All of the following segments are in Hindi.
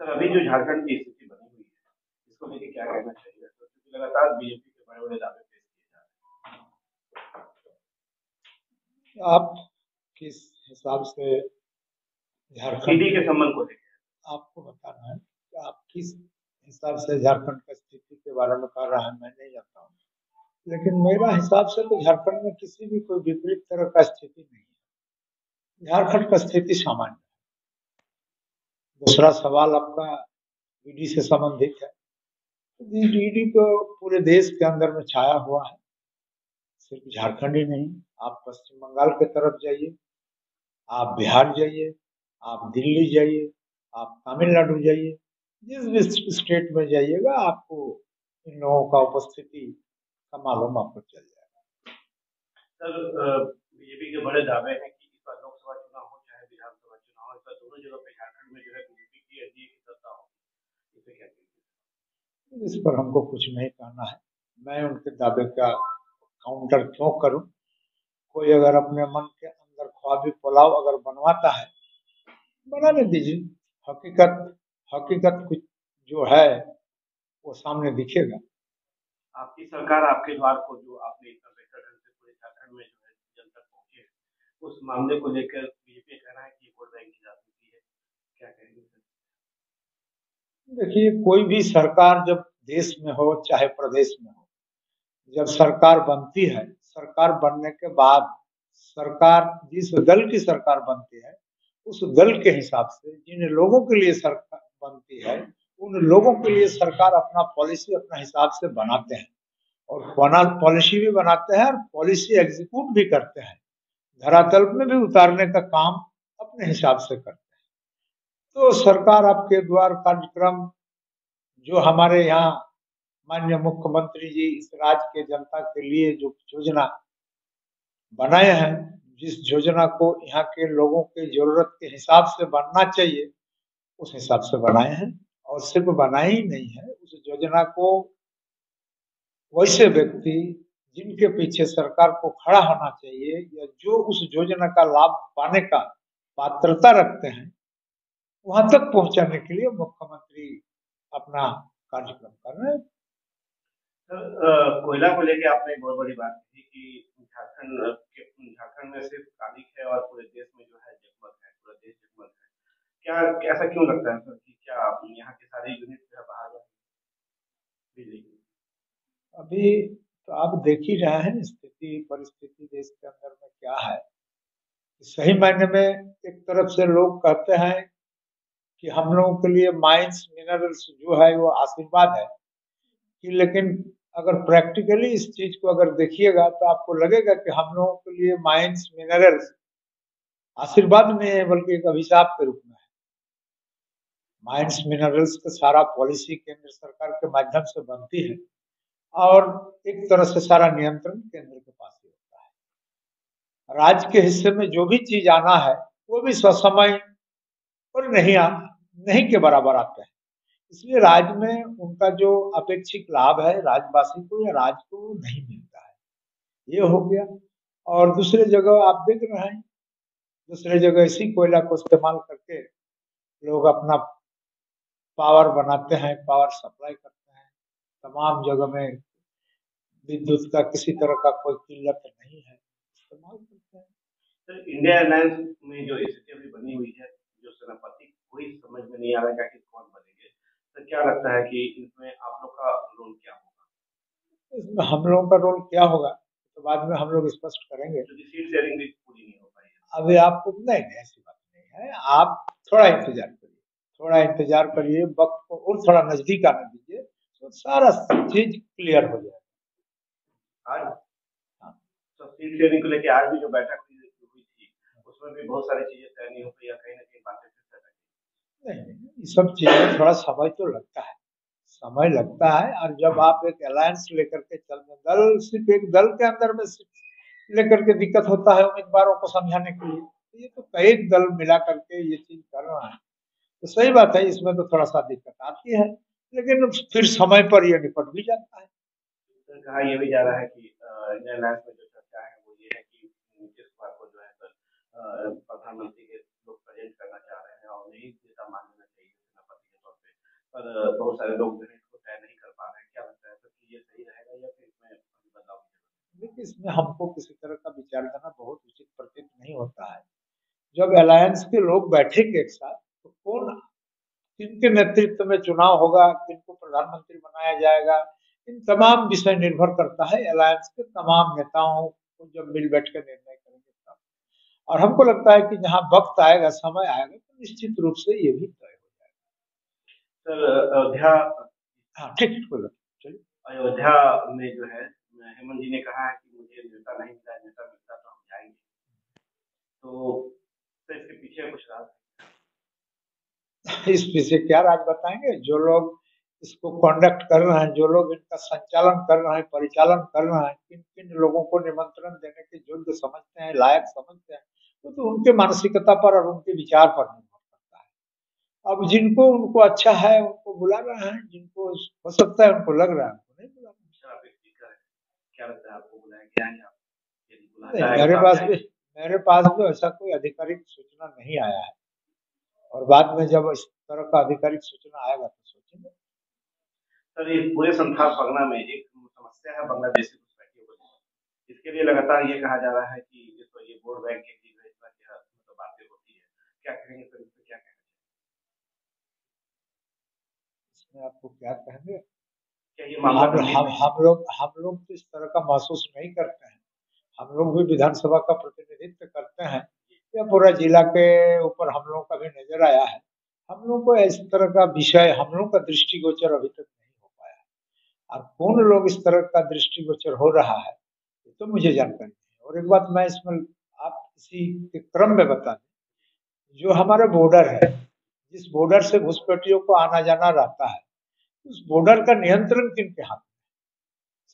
सर अभी जो झारखंड की स्थिति बनी हुई है, इसको लेके क्या कहना चाहिए? तो क्योंकि लगातार बीजेपी के बड़े-बड़े दावे पेश किए जा आप किस हिसाब से रहे हैं। झारखंड ईडी के संबंध को लेके। आपको बताना है कि आप किस हिसाब से झारखंड की स्थिति के बारे में कर रहे हैं, मैं नहीं जानता हूँ। लेकिन मेरा हिसाब से तो झारखंड में किसी भी कोई विपरीत तरह का स्थिति नहीं है। झारखंड का स्थिति सामान्य है। दूसरा सवाल आपका ईडी से संबंधित है। ईडी तो पूरे देश के अंदर में छाया हुआ है, सिर्फ झारखंड ही नहीं। आप पश्चिम बंगाल की तरफ जाइए, आप बिहार जाइए, आप दिल्ली जाइए, आप तमिलनाडु जाइए, जिस भी स्टेट में जाइएगा आपको इन लोगों का उपस्थिति का मालूम आपको चल जाएगा। सर बीजेपी के बड़े दावे हैं कि इस बार लोकसभा चुनाव हो चाहे विधानसभा चुनाव हो, इस बार दोनों जगह पे झारखंड में जो है बीजेपी की एनडीए की सत्ता हो। इस पे क्या कहेंगे? इस पर हमको कुछ नहीं कहना है। मैं उनके दावे का काउंटर क्यों करूं? कोई अगर अपने मन के अंदर ख्वाबी पुलाव अगर बनवाता है, बनाने दीजिए। हकीकत हकीकत कुछ जो है वो सामने दिखेगा। आपकी सरकार आपके द्वार को जो आपने इतना बेहतर ढंग से पूरे झारखंड में जो है जन तक पहुँचे हैं, उस मामले को लेकर बीजेपी का कहना है कि वोट बैंक की राजनीति है। क्या कहेंगे सर? देखिए, कोई भी सरकार जब देश में हो चाहे प्रदेश में हो, जब सरकार बनती है, सरकार बनने के बाद सरकार जिस दल की सरकार बनती है, उस दल के हिसाब से जिन लोगों के लिए सरकार बनती है, उन लोगों के लिए सरकार अपना पॉलिसी अपना हिसाब से बनाते हैं, और बना पॉलिसी भी बनाते हैं और पॉलिसी एग्जीक्यूट भी करते हैं, धरातल में भी उतारने का काम अपने हिसाब से करते हैं। तो सरकार आपके द्वार कार्यक्रम जो हमारे यहाँ माननीय मुख्यमंत्री जी इस राज्य के जनता के लिए जो योजना बनाए हैं, जिस योजना को यहाँ के लोगों के जरूरत के हिसाब से बनना चाहिए, उस हिसाब से बनाए हैं। और सिर्फ बनाए ही नहीं है, उस योजना को वैसे व्यक्ति जिनके पीछे सरकार को खड़ा होना चाहिए या जो उस योजना का लाभ पाने का पात्रता रखते हैं, वहां तक पहुंचाने के लिए मुख्यमंत्री अपना कार्यक्रम कर रहे हैं। सर कोयला को लेके आपने एक बहुत बड़ी बात कही कि झारखंड में सिर्फ कालिक है और पूरे देश में जो है जगमग है, पूरा देश जगमग है। क्या ऐसा क्यों लगता है सर कि क्या यहाँ के सारे यूनिट जो है बाहर बिजली की? अभी तो आप देख ही रहे हैं स्थिति परिस्थिति देश के अंदर में क्या है। सही मायने में एक तरफ से लोग कहते हैं कि हम लोगों के लिए माइंस मिनरल्स जो है वो आशीर्वाद है, कि लेकिन अगर प्रैक्टिकली इस चीज को अगर देखिएगा तो आपको लगेगा कि हम लोगों के लिए माइंस मिनरल्स आशीर्वाद नहीं है बल्कि एक अभिशाप के रूप में है। माइंस मिनरल्स का सारा पॉलिसी केंद्र सरकार के माध्यम से बनती है, और एक तरह से सारा नियंत्रण केंद्र के पास ही होता है। राज्य के हिस्से में जो भी चीज आना है वो भी ससमय और नहीं के बराबर आते हैं। इसलिए राज्य में उनका जो अपेक्षित लाभ है राज्यवासी को या राज्य को नहीं मिलता है, ये हो गया। और दूसरे जगह आप देख रहे हैं, दूसरे जगह इसी कोयला को इस्तेमाल करके लोग अपना पावर बनाते हैं, पावर सप्लाई करते हैं। तमाम जगह में विद्युत का किसी तरह का कोई किल्लत नहीं है, इस्तेमाल करते हैं। सर इंडिया एयरलाइंस में जो स्थिति अभी बनी हुई है, जो सेनापति कोई समझ में नहीं आ रहा है कि कौन बनेंगे। तो क्या लगता है कि इसमें आप लोग का रोल क्या होगा? इसमें हम लोगों का रोल क्या होगा तो बाद में हम लोग स्पष्ट करेंगे। क्योंकि सीट शेयरिंग भी पूरी नहीं हो पाई है। अभी आपको नहीं, ऐसी बात नहीं है। आप थोड़ा इंतजार करिए, थोड़ा इंतजार करिए, वक्त को और थोड़ा नजदीक आने दीजिए, तो सारा चीज क्लियर हो जाएगा। आज हाँ। तो सीट शेयरिंग को लेके आज भी जो बैठक हुई थी, उसमें भी बहुत सारी चीजें तय नहीं हो पाई या कहीं ना कहीं बातें फिर से नहीं, ये सब चीजें थोड़ा समय तो लगता है, समय लगता है। और जब आप एक अलायंस लेकर के चलते, दल सिर्फ एक दल के अंदर में सिर्फ लेकर के दिक्कत होता है उम्मीदवारों को समझाने के लिए, तो ये तो कई दल मिला करके ये चीज कर रहा है। तो सही बात है, इसमें तो थोड़ा सा दिक्कत आती है, लेकिन फिर समय पर ये निपट भी जाता है। सर कहा यह भी जा रहा है कि इंडियन एयरलाइंस में जो चर्चा है वो ये है कि नीतीश कुमार को जो है सर प्रधानमंत्री के लोग प्रेजेंट करना चाह रहे हैं और नहीं नेता मान लेना चाहिए सेनापति के तौर बहुत सारे लोग जो है इसको तय नहीं कर पा रहे हैं। क्या लगता है सर कि ये सही रहेगा या फिर इसमें अभी बदलाव की ज़रूरत देखिए, इसमें हमको किसी तरह का विचार करना बहुत उचित प्रतीत नहीं होता है। जब अलायंस के लोग बैठेंगे एक साथ, तो कौन किनके नेतृत्व में चुनाव होगा, किनको प्रधानमंत्री बनाया जाएगा, इन तमाम विषय निर्भर करता है अलायंस के तमाम नेताओं को जब मिल बैठ कर निर्णय करेंगे तब। और हमको लगता है कि जहाँ वक्त आएगा, समय आएगा, तो निश्चित रूप से ये भी तय हो जाएगा। है? सर अयोध्या हाँ, ठीक है, कोई बात नहीं, चलिए। अयोध्या में जो है हेमंत जी ने कहा है कि मुझे नेता नहीं मिला, नेता मिलता तो हम जाएँगे। तो सर इसके पीछे कुछ राज है? इस पीछे क्या राज बताएंगे? जो लोग इसको कंडक्ट कर रहे हैं, जो लोग इनका संचालन कर रहे हैं, परिचालन कर रहे हैं, किन किन लोगों को निमंत्रण देने के योग्य समझते हैं, लायक समझते हैं, वो तो उनके मानसिकता पर और उनके विचार पर निर्भर करता है। अब जिनको उनको अच्छा है उनको बुला रहे हैं, जिनको हो सकता है उनको लग रहा है उनको नहीं बुला रहे सर आप एक स्पीकर हैं, क्या लगता है आपको बुलाया गया है या यदि हैं। बुलाता नहीं, है तो आप जाएँगे? मेरे पास भी ऐसा कोई आधिकारिक सूचना नहीं आया है, और बाद में जब इस तरह का आधिकारिक सूचना आएगा तो सोचेंगे। सर इस पूरे संथाल परगना में एक समस्या है बांग्लादेशी घुसपैठियों को लेकर। इसके लिए लगातार ये कहा जा रहा है कि ये वोट बैंक के लिए इस तरह की मतलब बातें होती है। क्या कहेंगे सर इस पे क्या कहना चाहिए? इसमें आपको क्या कहेंगे? क्या ये मामला गंभीर नहीं है? हम लोग तो इस तरह का महसूस नहीं करते हैं। हम लोग भी विधानसभा का प्रतिनिधित्व करते हैं। यह पूरा जिला के ऊपर हम लोगों का भी नजर आया है। हम लोग को इस तरह का विषय हम लोग का दृष्टिगोचर अभी तक नहीं हो पाया है। और कौन लोग इस तरह का दृष्टिगोचर हो रहा है, ये तो मुझे जानकारी नहीं है। और एक बात मैं इसमें आप इसी के क्रम में बता दें, जो हमारा बॉर्डर है, जिस बॉर्डर से घुसपैठियों को आना जाना रहता है, उस बॉर्डर का नियंत्रण किनके हाथ में?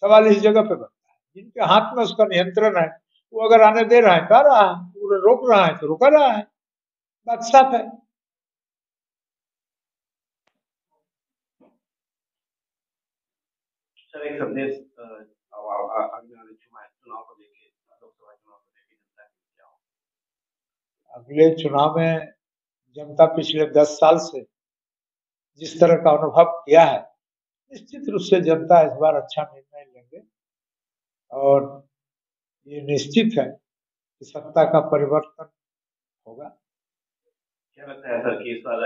सवाल इस जगह पे बनता है। जिनके हाथ में उसका नियंत्रण है, वो अगर आने दे रहा है तो आ रहा है, वो रोक रहा है तो रुका रहा है। बात साफ है। सर एक संदेश आगे वाले चुनाव को लेके लोकसभा चुनाव को लेके जनता की क्या हो? अगले चुनाव में जनता पिछले 10 साल से जिस तरह का अनुभव किया है, निश्चित रूप से जनता इस बार अच्छा निर्णय लेंगे। और ये निश्चित है कि सत्ता का परिवर्तन होगा। क्या लगता है सर कि इस बार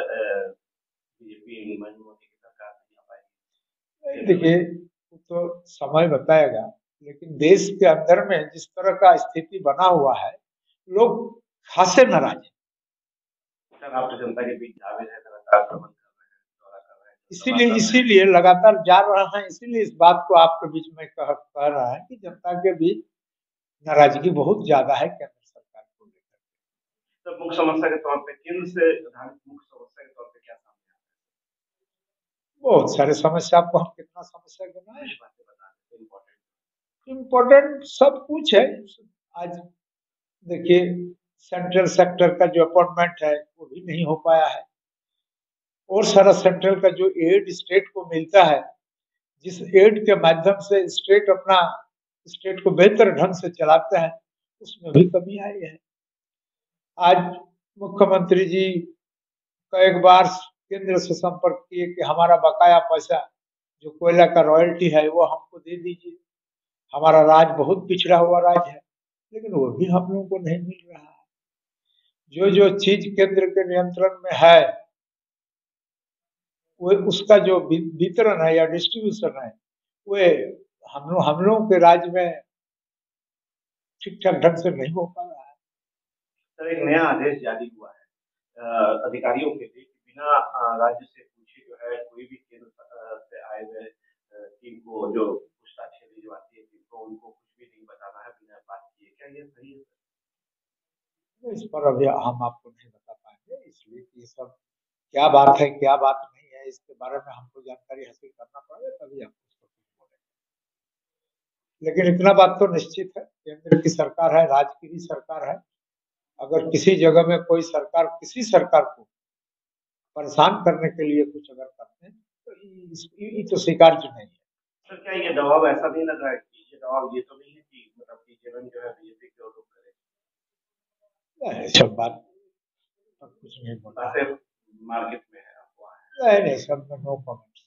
बीजेपी नरेंद्र मोदी की सरकार नहीं आ पाएगी केंद्र में? देखिए, वो तो समय बताएगा, लेकिन देश के अंदर में जिस तरह का स्थिति बना हुआ है, लोग खासे नाराज हैं। सर आप तो जनता के बीच जा भी रहे हैं, लगातार भ्रमण कर रहे हैं, दौरा कर रहे हैं, जनसभा इसीलिए कर रहे हैं। इसीलिए लगातार जा रहा है, इसीलिए इस बात को आपके बीच में कह रहा है कि जनता के बीच नाराजगी बहुत ज्यादा है केंद्र सरकार को लेकर। तो मुख्य समस्या के तौर पे केंद्र से आधारित मुख्य समस्या के तौर पे क्या सामने आता बहुत सारे समस्या, आपको हम कितना समस्या है? गिनाए? कुछ बातें बता दें इम्पोर्टेंट। इम्पोर्टेंट सब कुछ है। आज देखिए, सेंट्रल सेक्टर का जो अपॉइंटमेंट है वो भी नहीं हो पाया है। और सारा सेंट्रल का जो एड स्टेट को मिलता है, जिस एड के माध्यम से स्टेट अपना स्टेट को बेहतर ढंग से चलाते हैं, उसमें भी कमी आई है। आज मुख्यमंत्री जी कई बार केंद्र से संपर्क किए कि हमारा बकाया पैसा जो कोयला का रॉयल्टी है वो हमको दे दीजिए। हमारा राज्य बहुत पिछड़ा हुआ राज्य है, लेकिन वो भी हम लोगों को नहीं मिल रहा है। जो जो चीज केंद्र के नियंत्रण में है, वो उसका जो वितरण है या डिस्ट्रीब्यूशन है, वो हम लोगों के राज्य में ठीक ठाक ढंग से नहीं हो पा रहा है। सर एक नया आदेश जारी हुआ है अधिकारियों के लिए कि बिना राज्य से पूछे जो है कोई भी केंद्र से आए हुए टीम को जो पूछताछ के लिए जो आती है टीम को उनको कुछ भी नहीं बताना है बिना बात किए। क्या ये सही है? इस पर अभी हम आपको नहीं बता पाएंगे, इसलिए कि ये सब क्या बात है क्या बात नहीं है, इसके बारे में हमको जानकारी हासिल करना पड़ेगा, तभी हम उसको कुछ बोलेंगे। लेकिन इतना बात तो निश्चित है, केंद्र की सरकार है, राज्य की भी सरकार है। अगर किसी जगह में कोई सरकार किसी सरकार को परेशान करने के लिए कुछ अगर करते हैं, तो ये तो स्वीकार्य नहीं है। सर क्या ये दबाव ऐसा नहीं लग रहा है कि ये दबाव ये तो नहीं है कि मतलब कि जेवन जो है बीजेपी की ओर रुख करे? नहीं, सब बात पर कुछ नहीं बोलना है। बातें मार्केट में है अफवाह है। नहीं नहीं, सब में नो कमेंट्स।